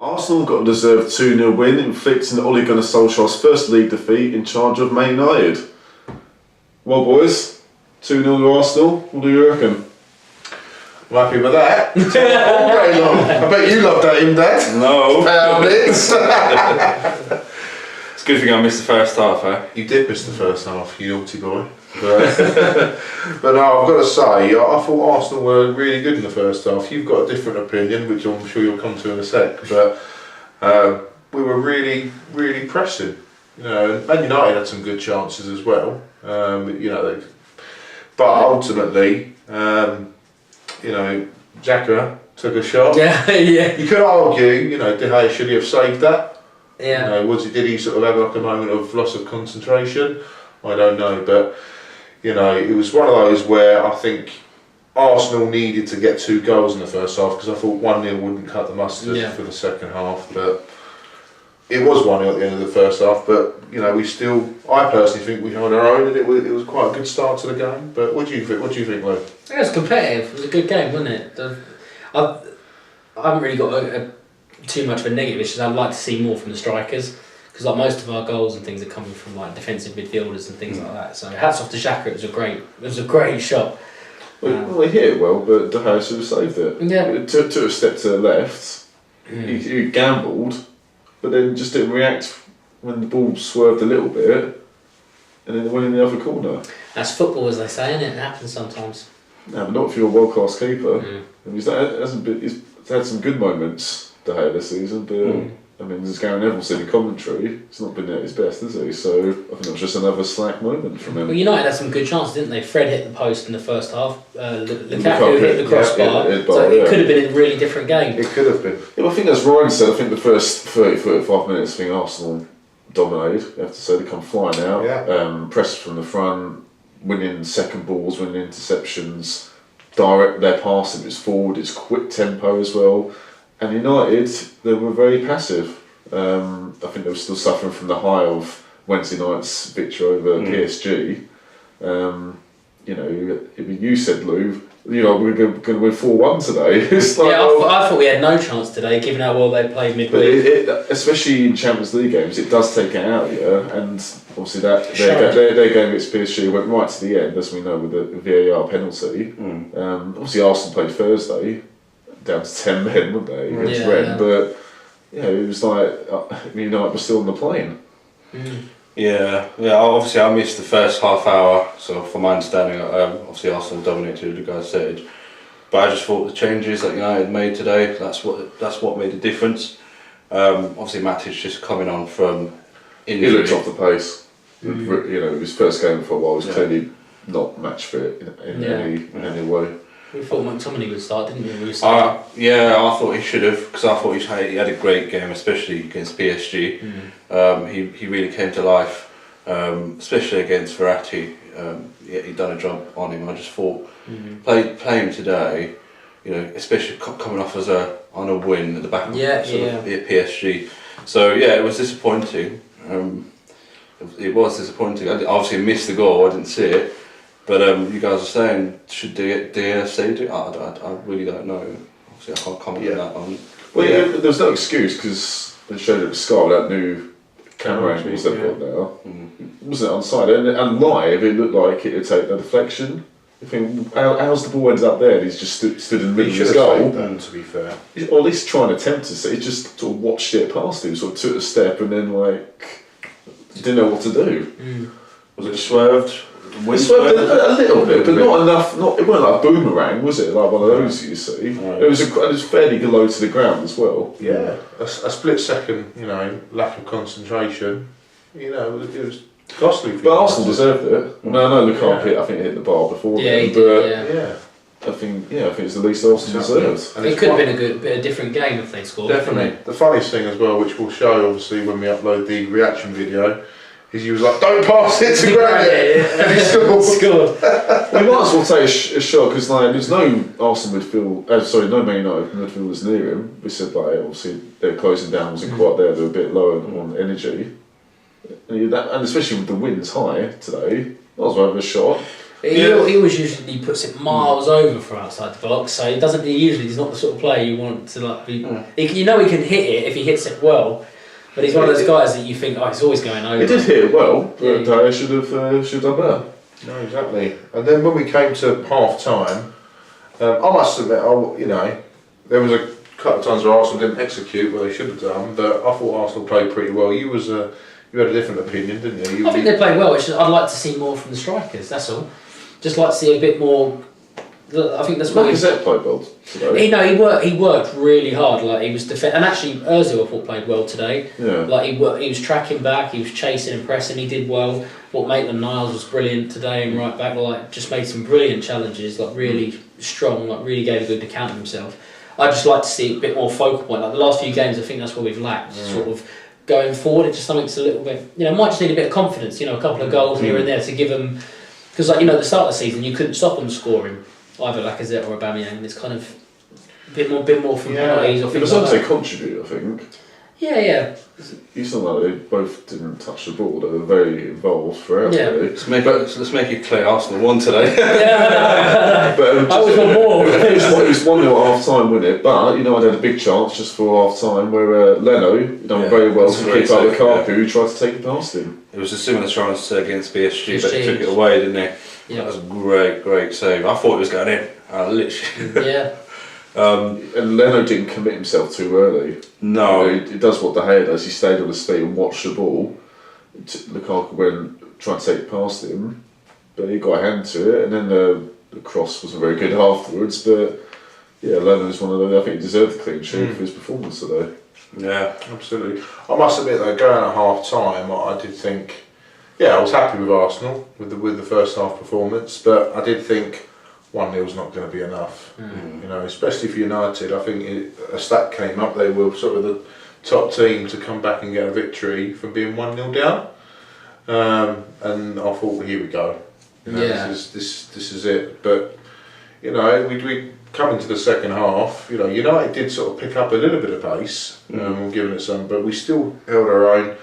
Arsenal got a deserved 2-0 win, inflicting Ole Gunnar Solskjaer's first league defeat in charge of Man United. Well, boys, 2-0 to Arsenal. What do you reckon? I'm happy with that. All day long. I bet you loved that, Dad. No. It's good thing I missed the first half, eh? You did miss the first half, you naughty boy. But no, I've got to say, I thought Arsenal were really good in the first half. You've got a different opinion, which I'm sure you'll come to in a sec. But we were really, really pressing. You know, Man United had some good chances as well. But ultimately, Xhaka took a shot. Yeah. You could argue, De Gea should he have saved that? Yeah. Did he sort of have like a moment of loss of concentration? I don't know, but it was one of those where I think Arsenal needed to get 2 goals in the first half because I thought 1-0 wouldn't cut the mustard for the second half, but it was 1-0 at the end of the first half. But I personally think we held our own, and it was quite a good start to the game. But what do you think? What do you think, Lou? It was competitive. It was a good game, wasn't it? I haven't really got too much of a negative issue. I'd like to see more from the strikers, because like most of our goals and things are coming from like defensive midfielders and things like that. So hats off to Xhaka. It was a great shot. Well, he hit it well, but De Gea should have saved it. Yeah. It took a step to the left. He gambled, but then just didn't react when the ball swerved a little bit, and then went in the other corner. That's football, as they say, isn't it? It happens sometimes. No, but not if you're a world-class keeper. He's had some good moments, De Gea, this season, but as Gary Neville said in commentary, he's not been at his best, has he? So I think it was just another slack moment from him. Well, United had some good chances, didn't they? Fred hit the post in the first half. Lukaku hit the crossbar. So it could have been a really different game. It could have been. Yeah, well, I think as Ryan said, I think the first 30-35 minutes, I think Arsenal dominated. You have to say, they come flying out, pressed from the front, winning second balls, winning interceptions, direct their passing, it's forward, it's quick tempo as well. And United, they were very passive. I think they were still suffering from the high of Wednesday night's victory over PSG. You said, Lou, we're going to win 4-1 today. It's like, I thought we had no chance today, given how well they played midweek. Especially in Champions League games, it does take it out of you. And obviously their game against PSG went right to the end, as we know, with the VAR penalty. Obviously Arsenal played Thursday, down to 10 men, weren't they, against Rennes, but it was like United were still on the plane. Yeah. Obviously, I missed the first half hour, so from my understanding, obviously Arsenal dominated, the guys said. But I just thought the changes that United made today, that's what made the difference. Obviously, Matic just coming on from injury. He looked off the pace. His first game for a while was clearly not match fit in any way. We thought McTominay would start, didn't we? I thought he should have, because I thought he had a great game, especially against PSG. He really came to life, especially against Verratti. He done a job on him. I just thought playing today, especially coming off on a win at the back of PSG. So it was disappointing. It was disappointing. I obviously missed the goal. I didn't see it. But you guys are saying, should De Gea save it? I really don't know. Obviously, I can't comment on that one. Well, there's no excuse, because they showed it with Sky with that new camera angles they've got now. Wasn't it onside? And live, it looked like it would take the deflection. I think, how's the ball ended up there? He's just stood in the middle of his goal. To be fair, or at least trying to attempt to see. He just sort of watched it past him, sort of took a step, and then didn't know what to do. Was it swerved? It swerved a little bit, but not enough. It wasn't like a boomerang, was it? Like one of those you see. Right. It was fairly low to the ground as well. Yeah, a split second, lack of concentration. It was costly. But Arsenal deserved it. No, Lukaku hit. I think hit the bar before. Yeah, he did. I think it's the least Arsenal deserved. And it could have been a different game if they scored. Definitely. The funniest thing as well, which we'll show obviously when we upload the reaction video, is he was like, "Don't pass it to Granit," and he scored. We might as well take a shot, because there's no Arsenal midfield. No Man United midfielders near him. We said obviously their closing down wasn't quite there. They were a bit lower on energy, and especially with the winds high today, might as well have a shot. He always usually puts it miles over from outside the box, so he doesn't. He's not the sort of player you want to like be. He can hit it if he hits it well, but he's one of those guys that you think, he's always going over. He did hit it well, but he should have done better. No, exactly. And then when we came to half time, I must admit, there was a couple of times where Arsenal didn't execute what they should have done, but I thought Arsenal played pretty well. You had a different opinion, didn't you? I think they played well. It's just, I'd like to see more from the strikers. That's all. Just like to see a bit more. I think that's what Lacazette played well today. He worked really hard. Like he was and actually Özil I thought played well today. Yeah. Like he was tracking back. He was chasing and pressing. He did well. What Maitland-Niles was brilliant today and right back. Like just made some brilliant challenges. Like really strong. Like really gave a good account of himself. I'd just like to see a bit more focal point. Like the last few games, I think that's what we've lacked. Sort of. Going forward, it's just something that's a little bit, might just need a bit of confidence, a couple of goals here and there to give them, because at the start of the season you couldn't stop them scoring, either Lacazette or Aubameyang, and it's kind of a bit more from penalties or things like that. They contribute, I think. Yeah. It's not like they both didn't touch the ball, they were very involved throughout. Yeah. Really. Let's make it clear Arsenal won today. But I was one more. It was 1-0 at half time, wasn't it? But I had a big chance just for half time where Leno done very well to keep up Lukaku, who tried to take it past him. It was a similar chance against PSG, but he took it away, didn't he? Yeah. That was a great save. I thought it was going in. Literally. Yeah. And Leno didn't commit himself too early. No. He does what De Gea does. He stayed on his feet and watched the ball. Lukaku went trying to take it past him, but he got a hand to it, and then the cross wasn't very good afterwards. But Leno was one of those. I think he deserved the clean sheet for his performance today. Yeah, absolutely. I must admit though, going at half time, I did think, I was happy with Arsenal with the first half performance, but I did think 1-0 is not going to be enough. Especially for United. I think a stat came up, they were sort of the top team to come back and get a victory from being 1-0 down. And I thought, here we go. This is it. But we come into the second half. United did sort of pick up a little bit of pace, giving it some, but we still held our own.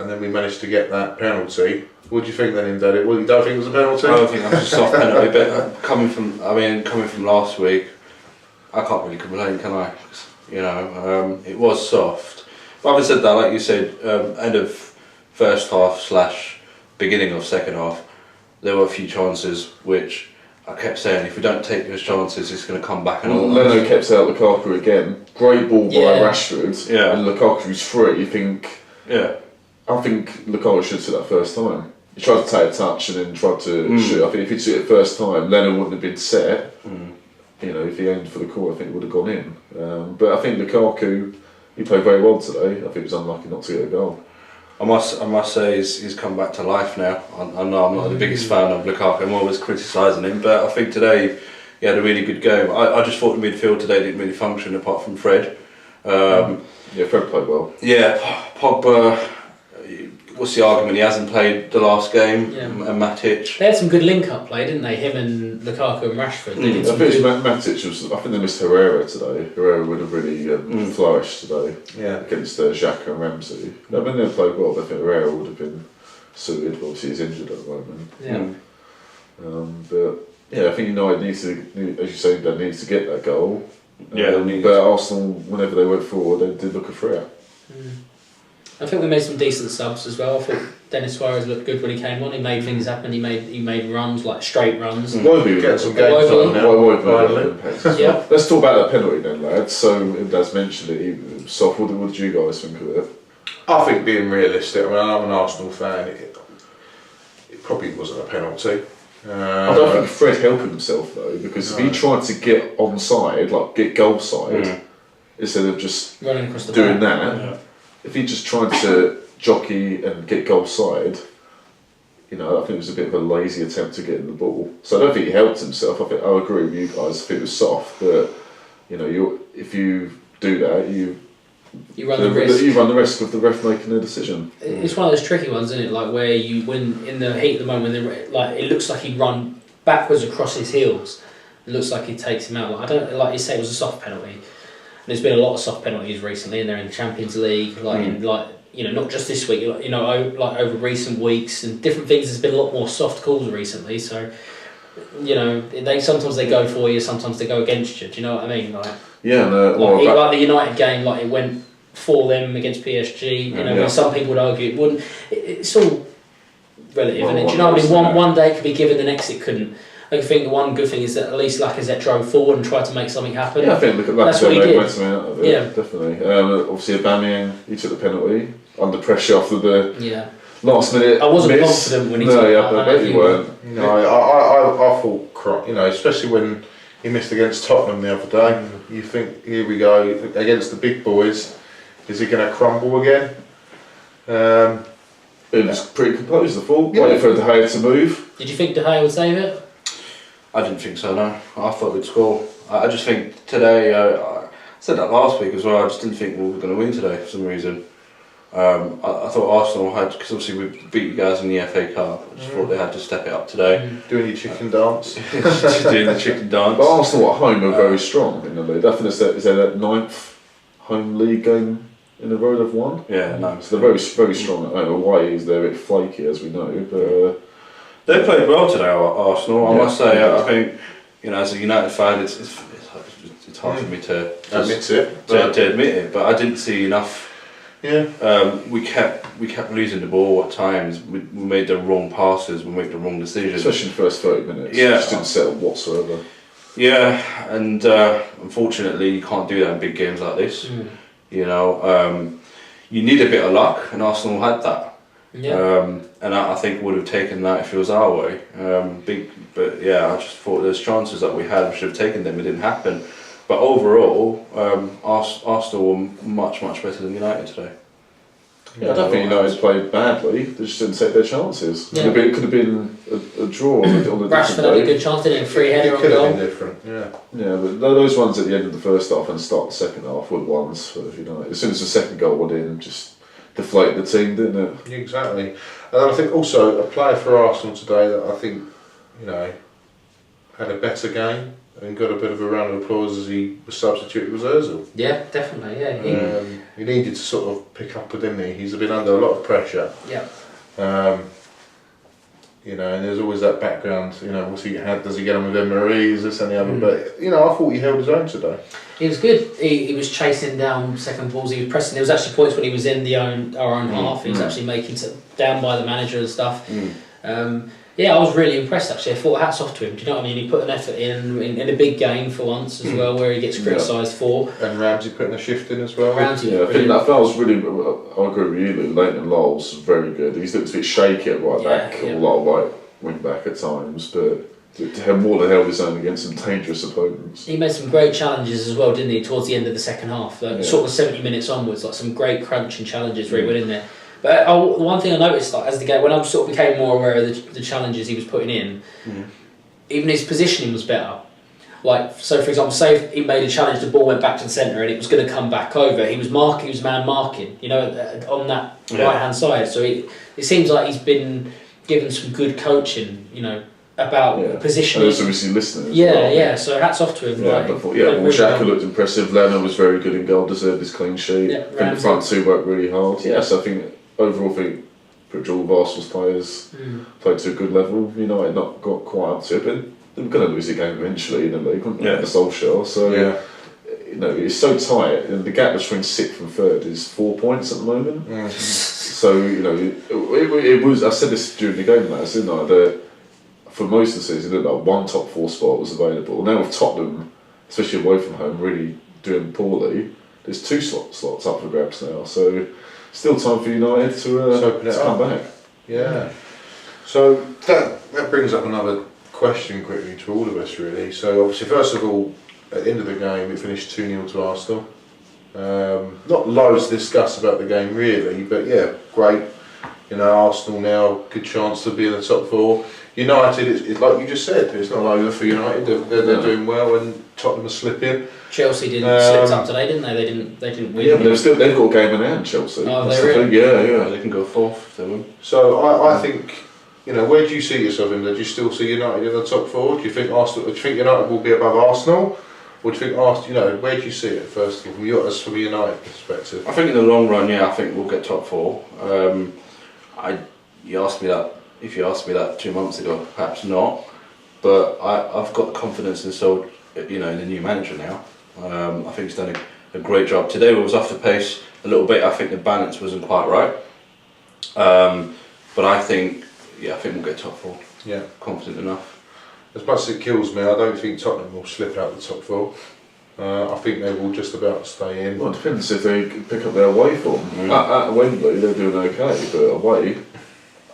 And then we managed to get that penalty. What do you think then, Daddy? Well, you don't think it was a penalty? I don't think that was a soft penalty, but coming from last week, I can't really complain, can I? It was soft. But having said that, like you said, end of first half / beginning of second half, there were a few chances which I kept saying, if we don't take those chances, it's going to come back. And Leno kept out Lukaku again. Great ball by Rashford. Yeah. And Lukaku's free. You think? Yeah. I think Lukaku should have took that first time. He tried to take a touch and then tried to shoot. I think if he took it first time, Leno wouldn't have been set. If he aimed for the corner, I think it would have gone in. But I think Lukaku, he played very well today. I think he was unlucky not to get a goal. I must say he's come back to life now. I know I'm not the biggest fan of Lukaku. I'm always criticising him, but I think today he had a really good game. I just thought the midfield today didn't really function apart from Fred. Fred played well. Yeah, Pogba. What's the argument? He hasn't played the last game, and Matic. They had some good link-up play, didn't they? Him and Lukaku and Rashford. I think Matic I think they missed Herrera today. Herrera would have really flourished today against Xhaka and Ramsey. I mean, they played well, but I think Herrera would have been suited. Obviously, he's injured at the moment. I think United needs to, as you say, they needs to get that goal. But Arsenal, whenever they went forward, they did look a threat. I think we made some decent subs as well. I thought Denis Suarez looked good when he came on. He made things happen. He made runs, like straight runs. Why get some games on now? Yeah. Let's talk about that penalty then, lads. So, as mentioned it, Soft, what did you guys think of it? I think being realistic, I'm an Arsenal fan, it probably wasn't a penalty. I don't think Fred helped himself though, because if he tried to get onside, like get goal side, instead of just running across the doing back. that, if he just tried to jockey and get goal side, I think it was a bit of a lazy attempt to get in the ball. So I don't think he helped himself. I agree with you guys. I think it was soft, but if you do that, you run the risk. You run the risk of the ref making a decision. It's one of those tricky ones, isn't it? Like where when in the heat of the moment, it looks like he'd run backwards across his heels. It looks like he takes him out. I don't like you say it was a soft penalty. There's been a lot of soft penalties recently, and they're in the Champions League, in not just this week, like over recent weeks and different things. There's been a lot more soft calls recently, so sometimes they go for you, sometimes they go against you. Do you know what I mean? Like, like the United game, like it went for them against PSG. Some people would argue it wouldn't. It's all relative, isn't it? Do you know what I mean? One day it could be given, the next it couldn't. I think the one good thing is that at least Lacazette drove forward and tried to make something happen. Yeah, I think that's what he did. Made something out of it, definitely. Obviously, Aubameyang, he took the penalty under pressure after the last minute. I wasn't confident when he took that. I bet you weren't. No, I thought, especially when he missed against Tottenham the other day. You think, here we go against the big boys. Is he going to crumble again? It was pretty composed, I thought. Waiting for De Gea to move. Did you think De Gea would save it? I didn't think so, no. I thought we'd score. I just think today, I said that last week as well, I just didn't think we were going to win today for some reason. I thought Arsenal had, because obviously we beat you guys in the FA Cup, I just thought they had to step it up today. Doing your chicken dance. Just doing the chicken dance. But Arsenal at home are very strong in the league. I think is their 9th home league game in a row they've won. Yeah, no. So they're very, very strong at home. Away is they're a bit flaky, as we know, but... They played well today, Arsenal. I must say. I think, as a United fan, it's hard for me to admit it. To admit it, but I didn't see enough. Yeah. We kept losing the ball at times. We made the wrong passes. We made the wrong decisions. Especially in the first 30 minutes. Yeah. Just didn't settle whatsoever. Yeah, and unfortunately, you can't do that in big games like this. You need a bit of luck, and Arsenal had that. Yeah. And I think would have taken that if it was our way. I just thought there's chances that we had, we should have taken them. It didn't happen. But overall, Arsenal were much better than United today. Yeah, I don't think United played badly. They just didn't take their chances. Yeah. It could have been a draw on a different day. Rashford had a good chance, didn't he? Free header on goal. It could have been different. Yeah, but those ones at the end of the first half and start of the second half were ones for United. As soon as the second goal went in, just deflated the team, didn't it? Exactly. And I think also a player for Arsenal today that I think, had a better game and got a bit of a round of applause as he was substituted was Ozil. Yeah, definitely. Yeah. He needed to sort of pick up, didn't he? He's been under a lot of pressure. Yeah. And there's always that background. Does he get on with Emery? Is this and the other? But I thought he held his own today. He was good. He was chasing down second balls. He was pressing. There was actually points when he was in our own half. He was actually making down by the manager and stuff. I was really impressed actually. I thought hats off to him. Do you know what I mean? He put an effort in a big game for once as well, where he gets criticised for. And Ramsey putting a shift in as well. I think that was really. I agree with you, Lou. Leighton Lowell's very good. He's looked a bit shaky at right back, or a lot of right wing back at times, but to have more than held his own against some dangerous opponents. He made some great challenges as well, didn't he? Towards the end of the second half, sort of 70 minutes onwards, like some great crunching challenges where he went in there. But the one thing I noticed, as the game, when I sort of became more aware of the challenges he was putting in, even his positioning was better. Like, so for example, say if he made a challenge, the ball went back to the centre and it was going to come back over. He was man marking, on that right hand side. So it seems like he's been given some good coaching, about positioning. And also obviously listening. So hats off to him. Xhaka looked impressive. Lerner was very good in goal, deserved his clean sheet. I think the front two worked really hard. So I think overall, pretty all of Arsenal's players played to a good level. United not got quite up to it, but they were going to lose the game eventually in the league, weren't they? The Solskjaer. So it's so tight, and the gap between 6th and 3rd is 4 points at the moment. So it was. I said this during the game, lads, didn't I? That for most of the season, it looked like one top 4 spot was available. Now with Tottenham, especially away from home, really doing poorly, there's 2 slots up for grabs now. So still time for United to come back. Yeah. So that brings up another question quickly to all of us, really. So obviously, first of all, at the end of the game, it finished 2-0 to Arsenal. Not loads to discuss about the game, really, but great. Arsenal now, good chance to be in the top 4. United, it's like you just said, it's not over for United. They're doing well, and Tottenham are slipping. Chelsea didn't slip up today, didn't they? They didn't win. Yeah, but they've got a game in hand, Chelsea. Oh, they really? Yeah. They can go 4th if they win. So I think, where do you see yourself in there? Do you still see United in the top 4? Do you think United will be above Arsenal, What do you think? Asked, you know, where do you see it first of all, from a United perspective? I think in the long run, yeah, I think we'll get top 4. You asked me that. If you asked me that 2 months ago, perhaps not. But I've got confidence in in the new manager now. I think he's done a great job. Today we was off the pace a little bit. I think the balance wasn't quite right. But I think we'll get top 4. Yeah, confident enough. As much as it kills me, I don't think Tottenham will slip out the top 4. I think they will just about stay in. Well, it depends if they pick up their away form. At Wembley, they're doing okay, but away,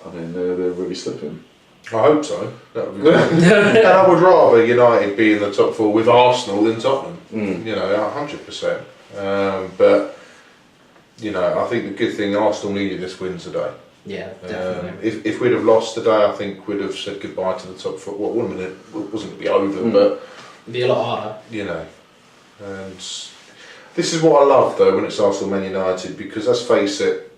I mean, they're really slipping. I hope so. That would be great. And I would rather United be in the top 4 with Arsenal than Tottenham. You know, 100%. But you know, I think the good thing, Arsenal needed this win today. Yeah, definitely. If we'd have lost today, I think we'd have said goodbye to the top 4. Well, 1 minute it wasn't going to be over, but it'd be a lot harder. You know, and this is what I love though when it's Arsenal Man United, because let's face it,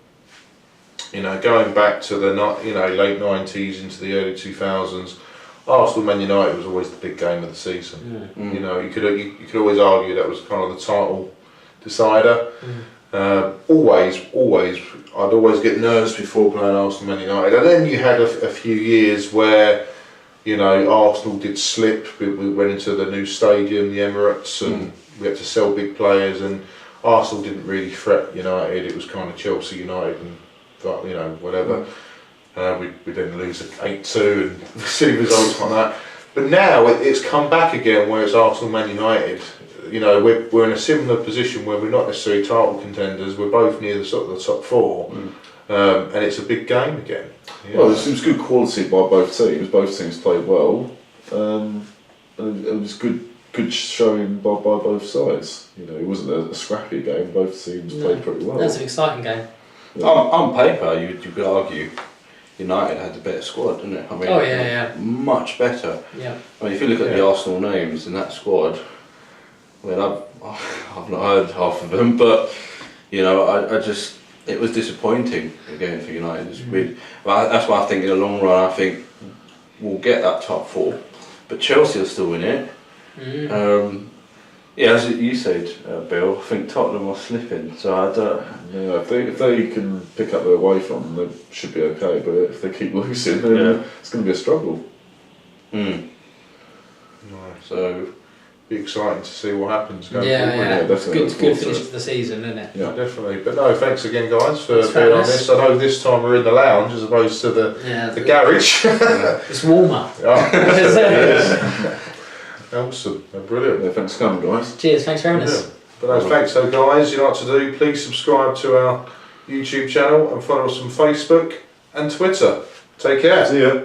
you know, going back to the late 90s into the early 2000s, Arsenal Man United was always the big game of the season. You know, you could always argue that was kind of the title decider. Always, I'd always get nervous before playing Arsenal Man United, and then you had a few years where, you know, Arsenal did slip. We went into the new stadium, the Emirates, and we had to sell big players, and Arsenal didn't really threat United. It was kind of Chelsea United and, you know, whatever. We then lose at 8-2 and silly results like that. But now it's come back again where it's Arsenal Man United. You know, we're in a similar position where we're not necessarily title contenders. We're both near the top 4, and it's a big game again. Yeah. Well, it was good quality by both teams. Both teams played well, and it was good showing by both sides. You know, it wasn't a scrappy game. Both teams played pretty well. That's an exciting game. Yeah. On paper, you could argue United had the better squad, didn't it? I mean, much better. Yeah. I mean, if you look at the Arsenal names in that squad, I mean, I've not heard half of them, but you know, I just, it was disappointing again for United. It's really, well, that's why I think in the long run, I think we'll get that top 4, but Chelsea will still win it. Yeah, as you said, Bill, I think Tottenham are slipping, so I don't. Yeah, if they can pick up their away from, they should be okay. But if they keep losing, then it's going to be a struggle. So, be exciting to see what happens going forward. Yeah, definitely. It's good finish to the season, isn't it? Yeah, definitely. But no, thanks again, guys, for being on this. I know this time we're in the lounge as opposed to the garage. It's warmer. Awesome, brilliant. Yeah, thanks for coming, guys. Cheers, thanks for having us. But no, thanks though, guys. You know what to do. Please subscribe to our YouTube channel and follow us on Facebook and Twitter. Take care. See ya.